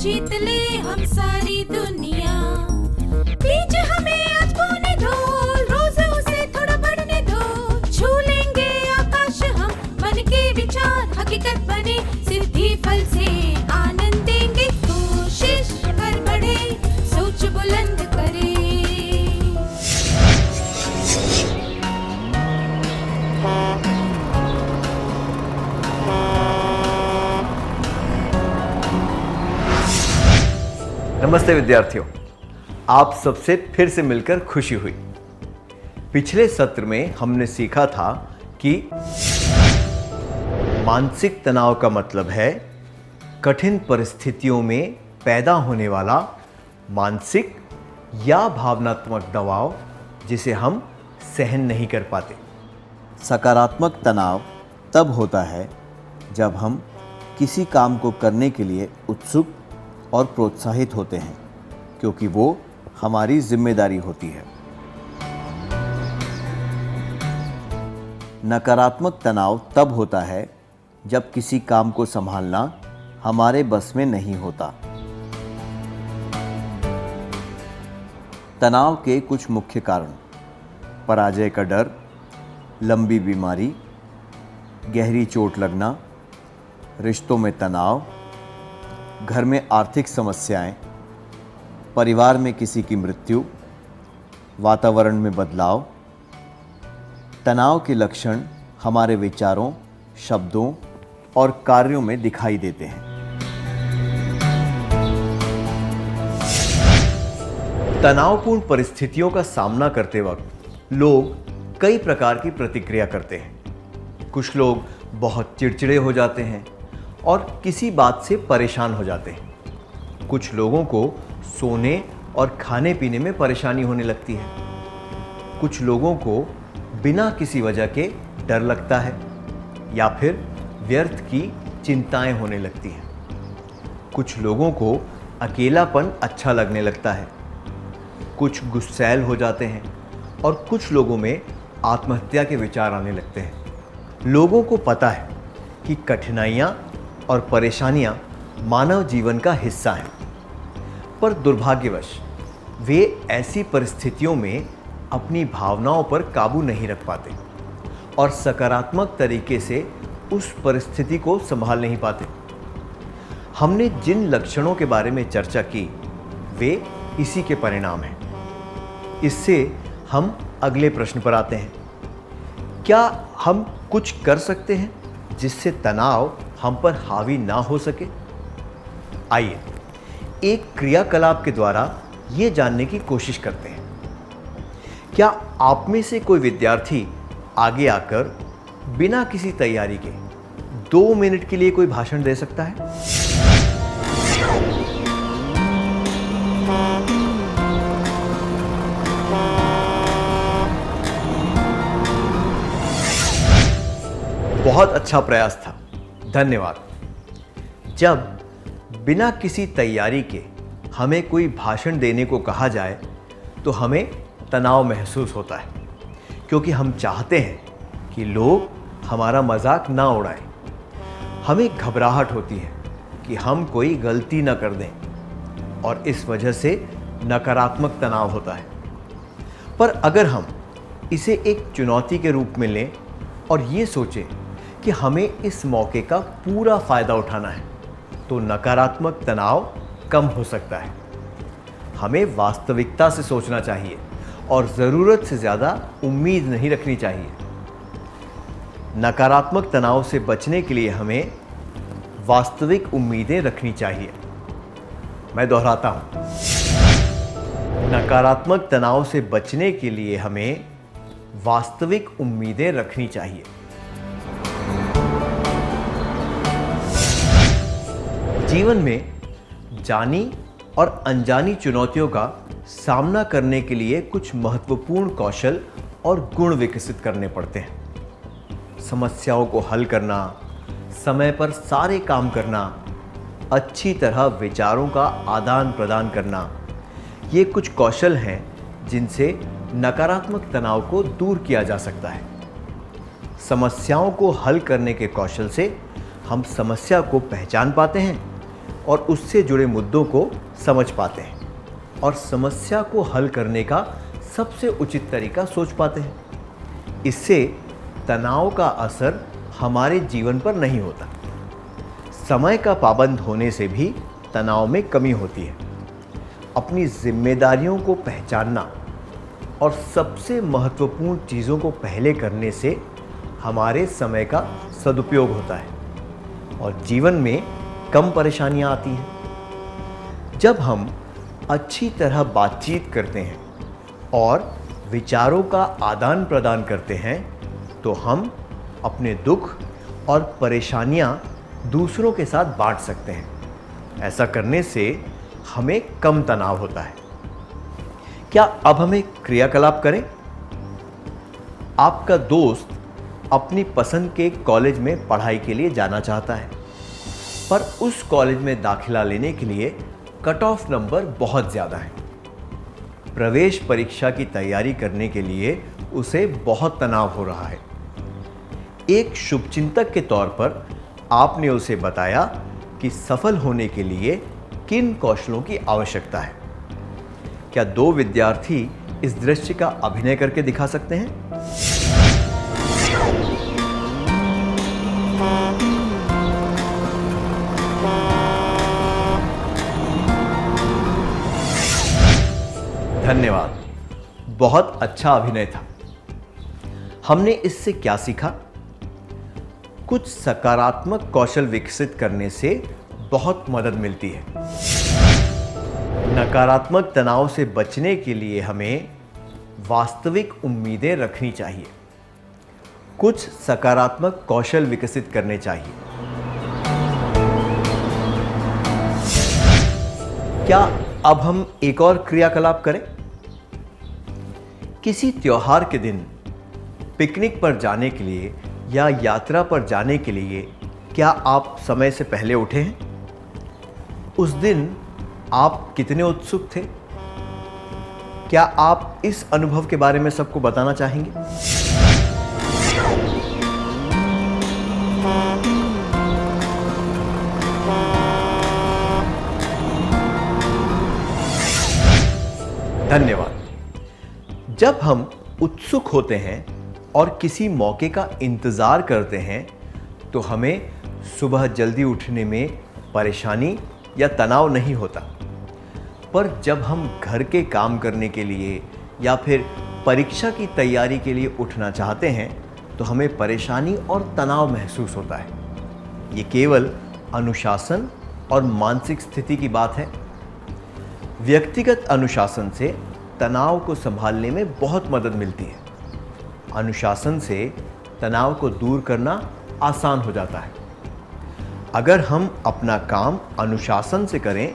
जीत ले हम सारी दुनिया। बीच हमें आज बोने दो, रोज उसे थोड़ा बढ़ने दो। छू लेंगे आकाश हम, मन के विचार हकीकत बने। सिद्धि फल से आनंद देंगे, कोशिश कर बढ़े, सोच बुलंद करे। नमस्ते विद्यार्थियों, आप सबसे फिर से मिलकर खुशी हुई। पिछले सत्र में हमने सीखा था कि मानसिक तनाव का मतलब है कठिन परिस्थितियों में पैदा होने वाला मानसिक या भावनात्मक दबाव जिसे हम सहन नहीं कर पाते। सकारात्मक तनाव तब होता है जब हम किसी काम को करने के लिए उत्सुक और प्रोत्साहित होते हैं, क्योंकि वो हमारी जिम्मेदारी होती है। नकारात्मक तनाव तब होता है जब किसी काम को संभालना हमारे बस में नहीं होता। तनाव के कुछ मुख्य कारण: पराजय का डर, लंबी बीमारी, गहरी चोट लगना, रिश्तों में तनाव, घर में आर्थिक समस्याएं, परिवार में किसी की मृत्यु, वातावरण में बदलाव। तनाव के लक्षण हमारे विचारों, शब्दों और कार्यों में दिखाई देते हैं। तनावपूर्ण परिस्थितियों का सामना करते वक्त लोग कई प्रकार की प्रतिक्रिया करते हैं। कुछ लोग बहुत चिड़चिड़े हो जाते हैं और किसी बात से परेशान हो जाते हैं। कुछ लोगों को सोने और खाने पीने में परेशानी होने लगती है। कुछ लोगों को बिना किसी वजह के डर लगता है या फिर व्यर्थ की चिंताएं होने लगती हैं। कुछ लोगों को अकेलापन अच्छा लगने लगता है। कुछ गुस्सैल हो जाते हैं और कुछ लोगों में आत्महत्या के विचार आने लगते हैं। लोगों को पता है कि कठिनाइयां और परेशानियां मानव जीवन का हिस्सा हैं, पर दुर्भाग्यवश वे ऐसी परिस्थितियों में अपनी भावनाओं पर काबू नहीं रख पाते और सकारात्मक तरीके से उस परिस्थिति को संभाल नहीं पाते। हमने जिन लक्षणों के बारे में चर्चा की वे इसी के परिणाम हैं। इससे हम अगले प्रश्न पर आते हैं। क्या हम कुछ कर सकते हैं जिससे तनाव हम पर हावी ना हो सके? आइए एक क्रियाकलाप के द्वारा ये जानने की कोशिश करते हैं। क्या आप में से कोई विद्यार्थी आगे आकर बिना किसी तैयारी के 2 मिनट के लिए कोई भाषण दे सकता है? बहुत अच्छा प्रयास था, धन्यवाद। जब बिना किसी तैयारी के हमें कोई भाषण देने को कहा जाए तो हमें तनाव महसूस होता है, क्योंकि हम चाहते हैं कि लोग हमारा मजाक ना उड़ाएं। हमें घबराहट होती है कि हम कोई गलती ना कर दें और इस वजह से नकारात्मक तनाव होता है। पर अगर हम इसे एक चुनौती के रूप में लें और ये सोचें कि हमें इस मौके का पूरा फायदा उठाना है, तो नकारात्मक तनाव कम हो सकता है। हमें वास्तविकता से सोचना चाहिए और ज़रूरत से ज़्यादा उम्मीद नहीं रखनी चाहिए। नकारात्मक तनाव से बचने के लिए हमें वास्तविक उम्मीदें रखनी चाहिए। मैं दोहराता हूं, नकारात्मक तनाव से बचने के लिए हमें वास्तविक उम्मीदें रखनी चाहिए। जीवन में जानी और अनजानी चुनौतियों का सामना करने के लिए कुछ महत्वपूर्ण कौशल और गुण विकसित करने पड़ते हैं। समस्याओं को हल करना, समय पर सारे काम करना, अच्छी तरह विचारों का आदान प्रदान करना, ये कुछ कौशल हैं जिनसे नकारात्मक तनाव को दूर किया जा सकता है। समस्याओं को हल करने के कौशल से हम समस्या को पहचान पाते हैं, और उससे जुड़े मुद्दों को समझ पाते हैं और समस्या को हल करने का सबसे उचित तरीका सोच पाते हैं। इससे तनाव का असर हमारे जीवन पर नहीं होता। समय का पाबंद होने से भी तनाव में कमी होती है। अपनी जिम्मेदारियों को पहचानना और सबसे महत्वपूर्ण चीज़ों को पहले करने से हमारे समय का सदुपयोग होता है और जीवन में कम परेशानियां आती हैं। जब हम अच्छी तरह बातचीत करते हैं और विचारों का आदान प्रदान करते हैं तो हम अपने दुख और परेशानियां दूसरों के साथ बांट सकते हैं। ऐसा करने से हमें कम तनाव होता है। क्या अब हम एक क्रियाकलाप करें? आपका दोस्त अपनी पसंद के कॉलेज में पढ़ाई के लिए जाना चाहता है, पर उस कॉलेज में दाखिला लेने के लिए कट ऑफ नंबर बहुत ज़्यादा है। प्रवेश परीक्षा की तैयारी करने के लिए उसे बहुत तनाव हो रहा है। एक शुभचिंतक के तौर पर आपने उसे बताया कि सफल होने के लिए किन कौशलों की आवश्यकता है। क्या दो विद्यार्थी इस दृश्य का अभिनय करके दिखा सकते हैं? धन्यवाद, बहुत अच्छा अभिनय था। हमने इससे क्या सीखा? कुछ सकारात्मक कौशल विकसित करने से बहुत मदद मिलती है। नकारात्मक तनाव से बचने के लिए हमें वास्तविक उम्मीदें रखनी चाहिए। कुछ सकारात्मक कौशल विकसित करने चाहिए। क्या अब हम एक और क्रियाकलाप करें? किसी त्योहार के दिन पिकनिक पर जाने के लिए या यात्रा पर जाने के लिए क्या आप समय से पहले उठे हैं? उस दिन आप कितने उत्सुक थे? क्या आप इस अनुभव के बारे में सबको बताना चाहेंगे? धन्यवाद। जब हम उत्सुक होते हैं और किसी मौके का इंतजार करते हैं तो हमें सुबह जल्दी उठने में परेशानी या तनाव नहीं होता। पर जब हम घर के काम करने के लिए या फिर परीक्षा की तैयारी के लिए उठना चाहते हैं तो हमें परेशानी और तनाव महसूस होता है। ये केवल अनुशासन और मानसिक स्थिति की बात है। व्यक्तिगत अनुशासन से तनाव को संभालने में बहुत मदद मिलती है। अनुशासन से तनाव को दूर करना आसान हो जाता है। अगर हम अपना काम अनुशासन से करें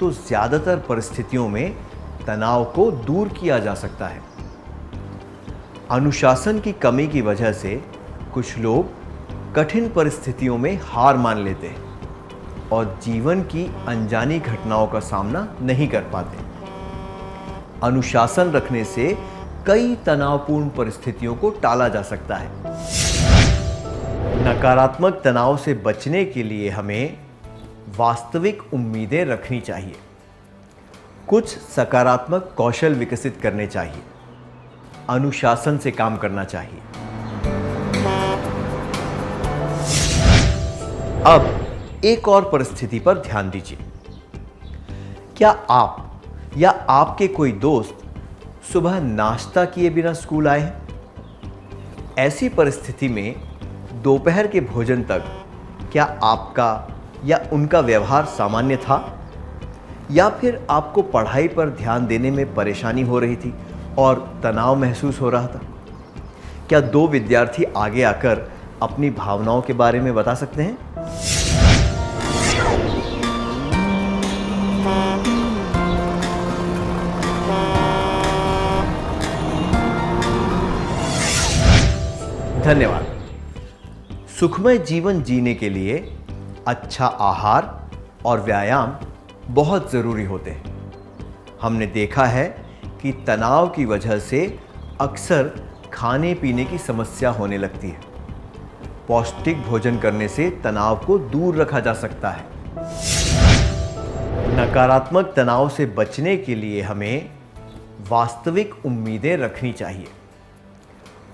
तो ज़्यादातर परिस्थितियों में तनाव को दूर किया जा सकता है। अनुशासन की कमी की वजह से कुछ लोग कठिन परिस्थितियों में हार मान लेते हैं और जीवन की अनजानी घटनाओं का सामना नहीं कर पाते। अनुशासन रखने से कई तनावपूर्ण परिस्थितियों को टाला जा सकता है। नकारात्मक तनाव से बचने के लिए हमें वास्तविक उम्मीदें रखनी चाहिए। कुछ सकारात्मक कौशल विकसित करने चाहिए। अनुशासन से काम करना चाहिए। अब एक और परिस्थिति पर ध्यान दीजिए। क्या आप या आपके कोई दोस्त सुबह नाश्ता किए बिना स्कूल आए हैं? ऐसी परिस्थिति में दोपहर के भोजन तक क्या आपका या उनका व्यवहार सामान्य था या फिर आपको पढ़ाई पर ध्यान देने में परेशानी हो रही थी और तनाव महसूस हो रहा था? क्या दो विद्यार्थी आगे आकर अपनी भावनाओं के बारे में बता सकते हैं? धन्यवाद। सुखमय जीवन जीने के लिए अच्छा आहार और व्यायाम बहुत ज़रूरी होते हैं। हमने देखा है कि तनाव की वजह से अक्सर खाने पीने की समस्या होने लगती है। पौष्टिक भोजन करने से तनाव को दूर रखा जा सकता है। नकारात्मक तनाव से बचने के लिए हमें वास्तविक उम्मीदें रखनी चाहिए।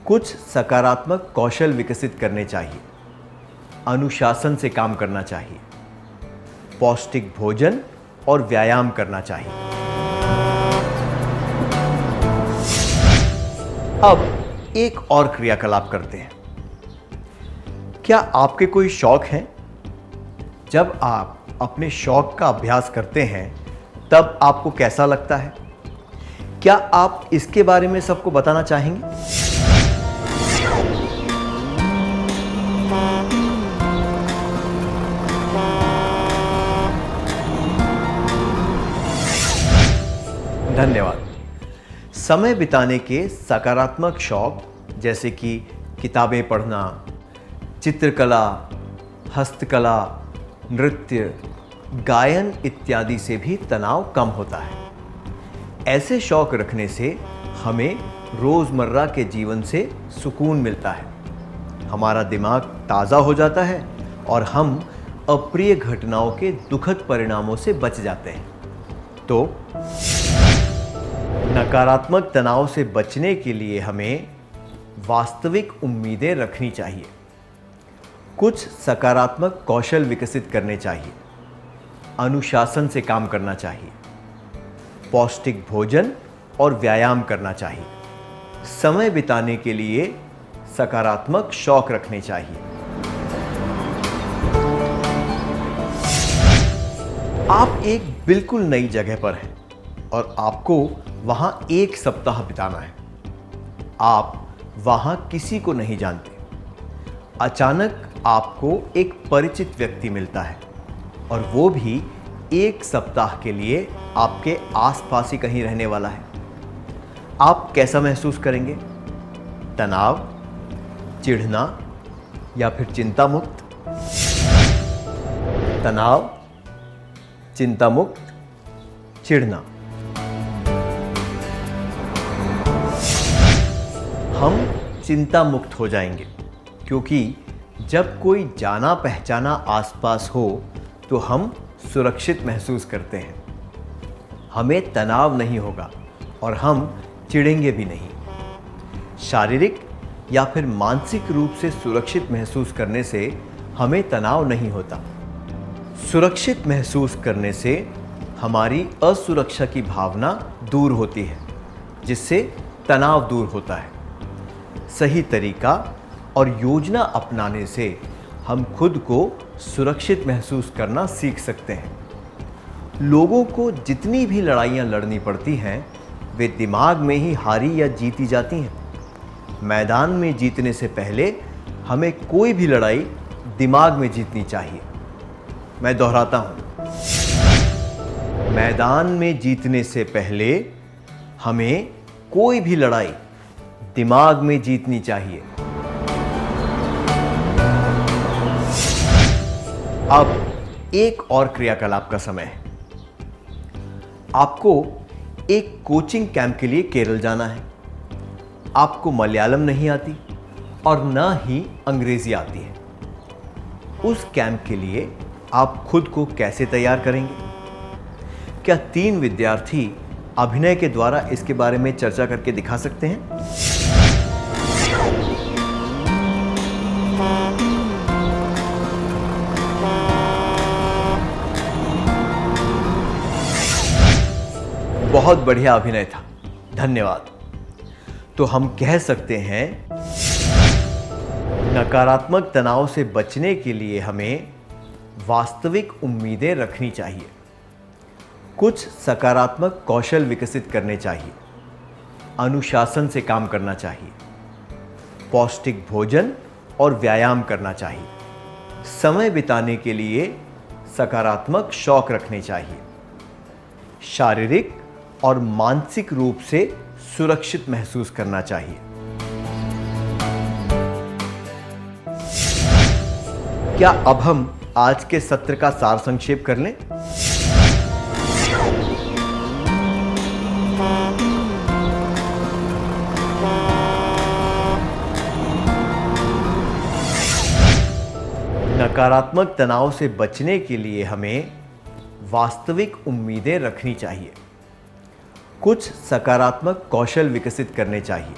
कुछ सकारात्मक कौशल विकसित करने चाहिए। अनुशासन से काम करना चाहिए। पौष्टिक भोजन और व्यायाम करना चाहिए। अब एक और क्रियाकलाप करते हैं। क्या आपके कोई शौक हैं? जब आप अपने शौक का अभ्यास करते हैं तब आपको कैसा लगता है? क्या आप इसके बारे में सबको बताना चाहेंगे? धन्यवाद। समय बिताने के सकारात्मक शौक जैसे कि किताबें पढ़ना, चित्रकला, हस्तकला, नृत्य, गायन इत्यादि से भी तनाव कम होता है। ऐसे शौक रखने से हमें रोज़मर्रा के जीवन से सुकून मिलता है। हमारा दिमाग ताज़ा हो जाता है और हम अप्रिय घटनाओं के दुखद परिणामों से बच जाते हैं। तो नकारात्मक तनाव से बचने के लिए हमें वास्तविक उम्मीदें रखनी चाहिए। कुछ सकारात्मक कौशल विकसित करने चाहिए। अनुशासन से काम करना चाहिए। पौष्टिक भोजन और व्यायाम करना चाहिए। समय बिताने के लिए सकारात्मक शौक रखने चाहिए। आप एक बिल्कुल नई जगह पर हैं और आपको वहां एक सप्ताह बिताना है। आप वहां किसी को नहीं जानते। अचानक आपको एक परिचित व्यक्ति मिलता है और वो भी एक सप्ताह के लिए आपके आसपास ही कहीं रहने वाला है। आप कैसा महसूस करेंगे? तनाव, चिढ़ना या फिर चिंता मुक्त? तनाव, चिंता मुक्त, चिढ़ना। हम चिंता मुक्त हो जाएंगे क्योंकि जब कोई जाना पहचाना आसपास हो तो हम सुरक्षित महसूस करते हैं। हमें तनाव नहीं होगा और हम चिढ़ेंगे भी नहीं। शारीरिक या फिर मानसिक रूप से सुरक्षित महसूस करने से हमें तनाव नहीं होता। सुरक्षित महसूस करने से हमारी असुरक्षा की भावना दूर होती है, जिससे तनाव दूर होता है। सही तरीका और योजना अपनाने से हम खुद को सुरक्षित महसूस करना सीख सकते हैं। लोगों को जितनी भी लड़ाइयाँ लड़नी पड़ती हैं वे दिमाग में ही हारी या जीती जाती हैं। मैदान में जीतने से पहले हमें कोई भी लड़ाई दिमाग में जीतनी चाहिए। मैं दोहराता हूँ, मैदान में जीतने से पहले हमें कोई भी लड़ाई दिमाग में जीतनी चाहिए। अब एक और क्रियाकलाप का समय है। आपको एक कोचिंग कैंप के लिए केरल जाना है। आपको मलयालम नहीं आती और न ही अंग्रेजी आती है। उस कैंप के लिए आप खुद को कैसे तैयार करेंगे? क्या 3 विद्यार्थी अभिनय के द्वारा इसके बारे में चर्चा करके दिखा सकते हैं? बहुत बढ़िया अभिनय था, धन्यवाद। तो हम कह सकते हैं नकारात्मक तनाव से बचने के लिए हमें वास्तविक उम्मीदें रखनी चाहिए। कुछ सकारात्मक कौशल विकसित करने चाहिए। अनुशासन से काम करना चाहिए। पौष्टिक भोजन और व्यायाम करना चाहिए। समय बिताने के लिए सकारात्मक शौक रखने चाहिए। शारीरिक और मानसिक रूप से सुरक्षित महसूस करना चाहिए। क्या अब हम आज के सत्र का सार संक्षेप कर लें? नकारात्मक तनाव से बचने के लिए हमें वास्तविक उम्मीदें रखनी चाहिए। कुछ सकारात्मक कौशल विकसित करने चाहिए।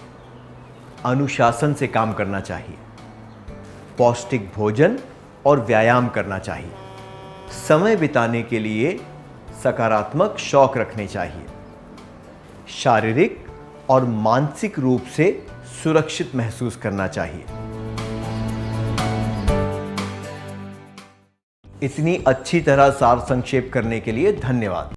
अनुशासन से काम करना चाहिए। पौष्टिक भोजन और व्यायाम करना चाहिए। समय बिताने के लिए सकारात्मक शौक रखने चाहिए। शारीरिक और मानसिक रूप से सुरक्षित महसूस करना चाहिए। इतनी अच्छी तरह सार संक्षेप करने के लिए धन्यवाद।